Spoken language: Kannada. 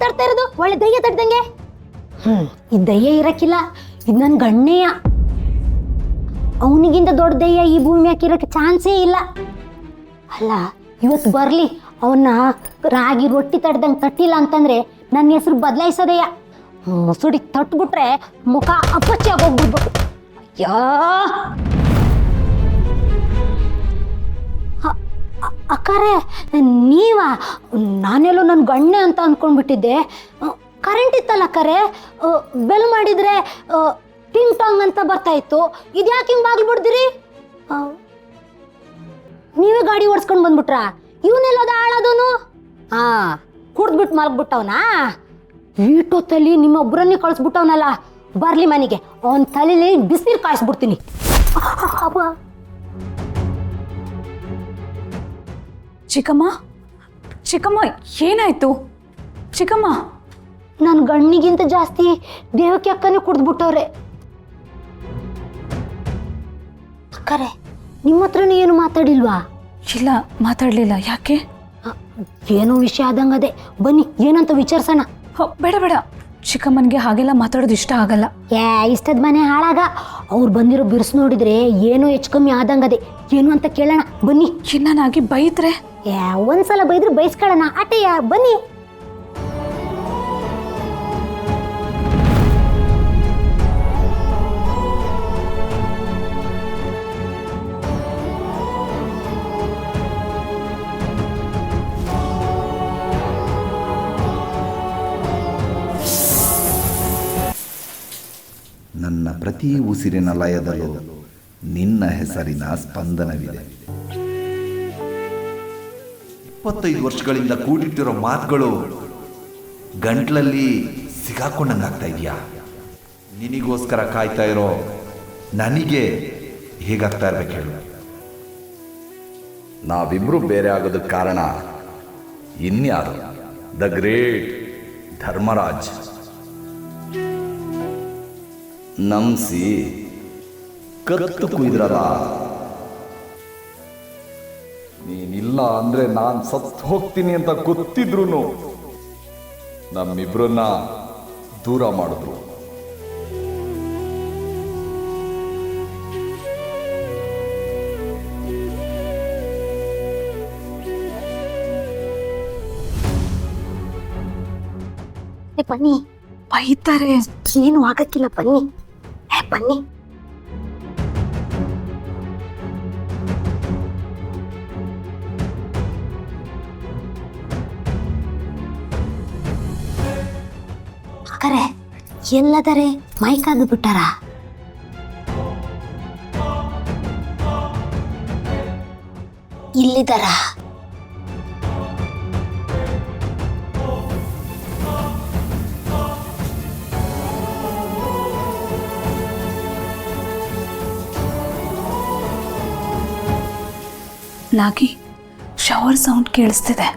ತಡ್ತಾ ಇರೋದು? ಒಳ್ಳೆ ದಯ್ಯ ತಡ್ದಂಗೆ. ಈ ದಯ್ಯ ಇರಕ್ಕಿಲ್ಲ, ಇದು ನನ್ನ ಗಣ್ಣೆಯ. ಅವನಿಗಿಂತ ದೊಡ್ಡ ದಯ್ಯ ಈ ಭೂಮಿ ಹಾಕಿರಕ್ಕೆ ಚಾನ್ಸೇ ಇಲ್ಲ. ಅಲ್ಲ, ಇವತ್ತು ಬರ್ಲಿ, ಅವನ್ನ ರಾಗಿ ರೊಟ್ಟಿ ತಡ್ದಂಗೆ ತಟ್ಟಿಲ್ಲ ಅಂತಂದ್ರೆ ನನ್ನ ಹೆಸರು ಬದಲಾಯಿಸೋದಯ್ಯ. ಮುಸುಡಿ ತಟ್ಬಿಟ್ರೆ ಮುಖ ಅಪ್ಪಚ್ಚಿ ಆಗೋಗ್ಬಿಡ್ಬೇಕು. ಅಯ್ಯೋ ಅಕ್ಕಾರೆ, ನೀವಾ? ನಾನೆಲ್ಲೋ ನನ್ನ ಗಣ್ಣೆ ಅಂತ ಅಂದ್ಕೊಂಡ್ಬಿಟ್ಟಿದ್ದೆ. ಕರೆಂಟ್ ಇತ್ತಲ್ಲ ಅಕ್ಕಾರೆ, ಬೆಲ್ ಮಾಡಿದ್ರೆ ಟಿಂಗ್ ಟಾಂಗ್ ಅಂತ ಬರ್ತಾ ಇತ್ತು. ಇದ್ಯಾಕೆ ಹಿಂಗೆ ಬಾಗಿಲು ಬಿಡ್ದಿರಿ? ನೀವೇ ಗಾಡಿ ಓಡಿಸ್ಕೊಂಡು ಬಂದ್ಬಿಟ್ರಾ? ಇವನೆಲ್ಲೋದ ಹಾಳಾದವನು? ಕುಡ್ದ್ಬಿಟ್ಟು ಮಲಗ್ಬಿಟ್ಟವನಾ? ಈಟೊತ್ತಲ್ಲಿ ನಿಮ್ಮೊಬ್ಬರನ್ನೇ ಕಳಿಸ್ಬಿಟ್ಟವನಲ್ಲ. ಬರ್ಲಿ ಮನೆಗೆ, ಅವನ ತಲೆಯಲ್ಲಿ ಬಿಸಿನೀರು ಕಾಯಿಸ್ಬಿಡ್ತೀನಿ. ಚಿಕ್ಕಮ್ಮ, ಚಿಕ್ಕಮ್ಮ, ಏನಾಯ್ತು ಚಿಕ್ಕಮ್ಮ? ನನ್ನ ಗಣ್ಣಿಗಿಂತ ಜಾಸ್ತಿ ದೇವಕ್ಕೆ ಅಕ್ಕನೇ ಕುಡ್ದ್ಬಿಟ್ಟವ್ರೆ. ಅಕ್ಕರೆ, ನಿಮ್ಮ ಹತ್ರನೂ ಏನು ಮಾತಾಡಿಲ್ವಾ? ಇಲ್ಲ, ಮಾತಾಡ್ಲಿಲ್ಲ. ಯಾಕೆ? ಏನೋ ವಿಷಯ ಆದಂಗದೆ. ಬನ್ನಿ, ಏನಂತ ವಿಚಾರಿಸೋಣ. ಬೇಡ ಬೇಡ, ಚಿಕ್ಕಮ್ಮನಿಗೆ ಹಾಗೆಲ್ಲ ಮಾತಾಡೋದು ಇಷ್ಟ ಆಗಲ್ಲ. ಇಷ್ಟದ ಮನೆ ಹಾಳಾಗ. ಅವ್ರು ಬಂದಿರೋ ಬಿರ್ಸು ನೋಡಿದ್ರೆ ಏನೋ ಹೆಚ್ಚು ಕಮ್ಮಿ ಆದಂಗದೆ. ಏನು ಅಂತ ಕೇಳೋಣ ಬನ್ನಿ. ಚಿನ್ನನಾಗಿ ಬೈದ್ರೆ? ಒಂದ್ಸಲ ಬೈದ್ರೆ ಬೈಸ್ಕೊಳ್ಳೋಣ, ಆಟೆಯ ಬನ್ನಿ. ನನ್ನ ಪ್ರತಿ ಉಸಿರಿನ ಲಯದಲ್ಲೂ ನಿನ್ನ ಹೆಸರಿನ ಸ್ಪಂದನವಿದೆ. 25 ವರ್ಷಗಳಿಂದ ಕೂಡಿಟ್ಟಿರೋ ಮಾತುಗಳು ಗಂಟ್ಲಲ್ಲಿ ಸಿಗಾಕೊಂಡಂಗಾಗ್ತಾ ಇದೆಯಾ? ನಿನಗೋಸ್ಕರ ಕಾಯ್ತಾ ಇರೋ ನನಗೆ ಹೇಗಾಗ್ತಾ ಇರ್ಬೇಕು ಹೇಳು? ನಾವಿಬ್ರು ಬೇರೆ ಆಗೋದಕ್ಕೆ ಕಾರಣ ಇನ್ಯಾರು? The great Dharmaraj. ನಂಬಿಸಿ ಕತ್ತು ಕುಯ್ದ್ರಲ್ಲ. ನೀನಿಲ್ಲ ಅಂದ್ರೆ ನಾನು ಸತ್ತು ಹೋಗ್ತೀನಿ ಅಂತ ಗೊತ್ತಿದ್ರು ನಮ್ಮಿಬ್ರನ್ನ ದೂರ ಮಾಡಿದ್ರು. ಬನ್ನಿ. ಬೈತಾರೆ. ಏನು ಆಗಕ್ಕಿಲ್ಲ, ಬನ್ನಿ ಬನ್ನಿ. ಅಕ್ಕರೆ, ಎಲ್ಲದರೆ ಮೈಕಾದು ಬಿಟ್ಟಾರ? ಇಲ್ಲಿದ್ದಾರ? ನಾಗಿ, ಶವರ್ ಸೌಂಡ್ ಕೇಳಿಸ್ತಿದೆ.